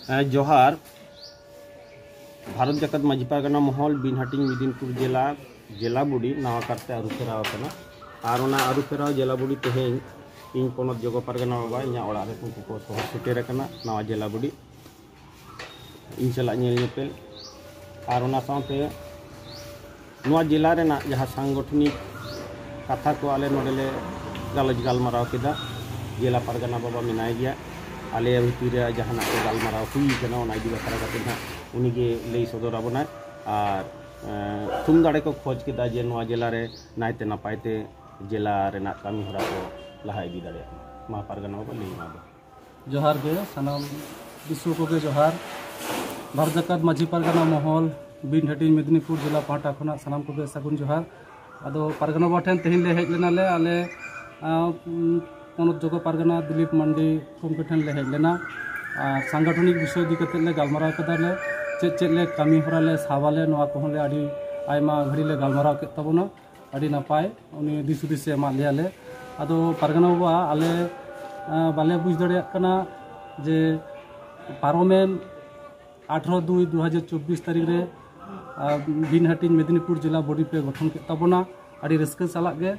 जोहार भारत जाकत माझी पारगना महल बिनहाटिंग मिदिनपुर जिला जिला बुड़ी नवा करते आरुफेराव और आरुफेराव जिला बुड़ी तेहें इन पनत जगो पारगना बाबा इन ओड़ा को सहर सेटेर नवा जिला बुड़ी इन चला नेपेल और साथे नवा जिला रेना जहाँ सांगठनिक कथा को आले नोडेले गलज गालमाराव केदा जिला पारगना बाबा मेनाय गया आले भितर जहाँ को गालमाराव हुई इदी बाखरा उनगे लई सदराबना और थुम दाड़े को खोज के जे नवा जिला रे नायते नपायते जिला रेना कामी हरा को लहा इदी दाड़े मा पारगना बाबा लई मा जोहार गे सनाम विश्व को गे जोहार भारत जाकत माझी पारगना महल बिनहाटिंग मेदिनीपुर जिला पाहटा खना सनाम को गे सगुन जोहार आदो पारगना बाबा ठेन तेहिन ले हेज लेना ले आले पनत जगो पारगना दिलीप मंडी गमके ठेन ले हेज लेना और सांगठनिक विषय इदी कते ले गालमाराव कदाले चेद ले कामी हरा ले साबाले नवा कोहन ले आडी आयमा घड़ी ले गालमाराव के तबना आडी नापाय उनी दिस हुदिस से एमा लेयाले आदो पारगना बाबा आले बाले बुझ दाड़े कना जे पारोमेन 18/2/2024 तारीख रे बिनहाटिंग मेदिनीपुर जिला बॉडी पे गठन के तबना आडी रस्के सालाग गे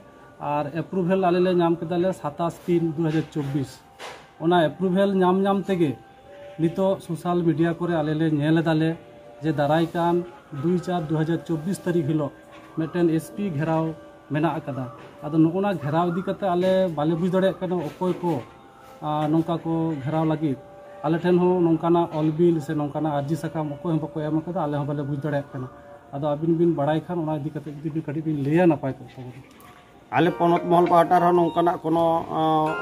और एप्रूवल आले ले नाम केदाले 27/3/2024 ओना एप्रूवल नाम तेगे नितो सोशल मीडिया करे आले ले नेल दाले जे दाराय कान 2/4/2024 तारीख हिलो मेटेन एसपी घेराव मेना अकदा आदो नोना घेराव इदी कते आले बाले बुझ दाड़े कना ओकोय को नोंका को घेराव लगी आले ठेन हो नोंकाना ऑलबिल से नोंकाना अर्जी साकाम ओकोय हम बको एम कदा आले हो बाले बुझ दाड़े कना आदो आबिन बिन बड़ाई खान ओना इदी कते इदी कड़ी बिन लेया नापाय तो आले पनत महल पाहटा नौकाना कोनो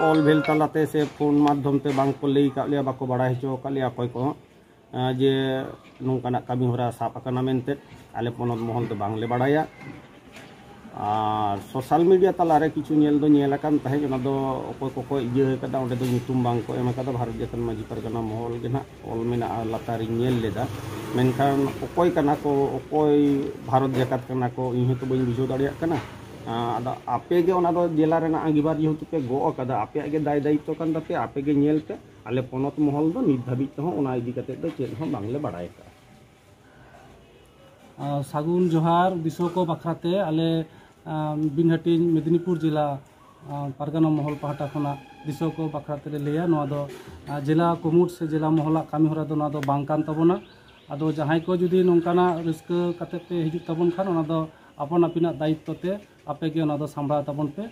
ऑल भेल तलाते से फोन माध्यम ते बांग को लई का लिया बाको बड़ा हिचो का लिया कोई को जे नौकाना कामी होरा साप आकना मेनते आले पनत महल तो बांगले बड़ाया और सोशल मीडिया तलारे किछु नेल दो नेल आकान तहे जना दो कोई को इये कदा ओंडे दो नितुम बांग को एम कदा भारत जाकत माझी पारगना महल गे ना ऑल मेना लातारी नेल लेदा मेनखान ओकोय कना को ओकोय भारत जाकत कना को इहे तो बई बुझो दाड़िया कना आपेगे जिला आंगीबार जेहेतु पे गो कदा आपे दाय दायित्व कान तापे आपेगे नेल पे आले पनत महल दो नित धाबिज तो ओना इदी कते दो चेद हों बांगले बाड़ाय का सागुन जोहार विश्व को बाखराते आले बिनहाटिंग मेदिनीपुर जिला पारगना महल पाहटा खना विश्व को बाखराते लेया नोआ दो जिला कुमुट से जिला महला कामी हरा दो नोआ दो बांग कान तबना आदो जहां को जुदी नोंकाना रिस्क कते पे हिजुग तबन खान ओना दो अपन आपिना दायित्व ते आपेगे सामड़ा तबन पे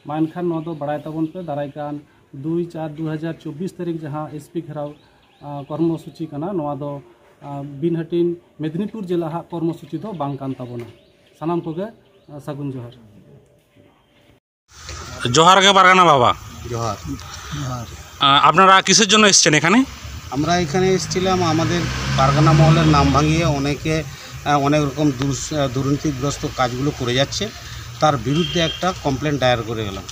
मानखान बड़ाय तबन पे दाराय कान 2/4/2024 तारीख जहाँ एसपी घेराव कर्मसूची कना बिनहाटिंग मेदिनीपुर जिला हा कर्मसूची दो बांग कान तबना सानाम कोगे सागुन जोहार जोहार गे पारगना बाबा जोहार আপনারা কিসের জন্য এসেছেন এখানে আমরা এখানে এসেছিলাম আমাদের পারগানা মহলের নাম ভাঙিয়ে অনেকে অনেক রকম দুর্নীতিগ্রস্ত কাজগুলো করে যাচ্ছে তার বিরুদ্ধে একটা কমপ্লেন দায়ের করে গেলাম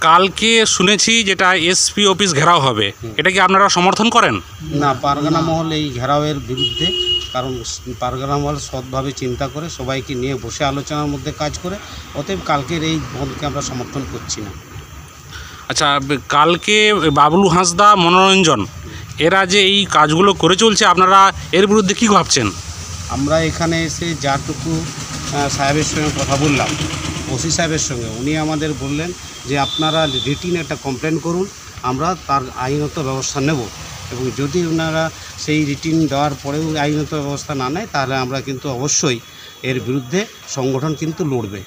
কালকে শুনেছি যেটা এসপি অফিস ঘেরাও হবে এটা কি আপনারা সমর্থন করেন না পারগানা মহল এই ঘেরাওয়ের বিরুদ্ধে কারণ পারগানা মহল সৎভাবে চিন্তা করে সবাইকে নিয়ে বসে আলোচনার মধ্যে কাজ করে অতএব কালকের এই বন্ধকে আমরা সমর্থন করছি না আচ্ছা কালকে বাবলু হাঁসদা মনোরঞ্জন এরা যে এই কাজগুলো করে চলছে আপনারা এর বিরুদ্ধে কি ভাবছেন আমরা এখানে এসে যাটুকু সাহেবের সঙ্গে কথা বললাম ওসি সাহেবের সঙ্গে উনি আমাদের বললেন যে আপনারা রিটিন একটা কমপ্লেন করুন আমরা তার আইনত ব্যবস্থা নেব এবং যদি ওনারা সেই রিটিন দেওয়ার পরেও আইনত ব্যবস্থা না নেয় তাহলে আমরা কিন্তু অবশ্যই এর বিরুদ্ধে সংগঠন কিন্তু লড়বে।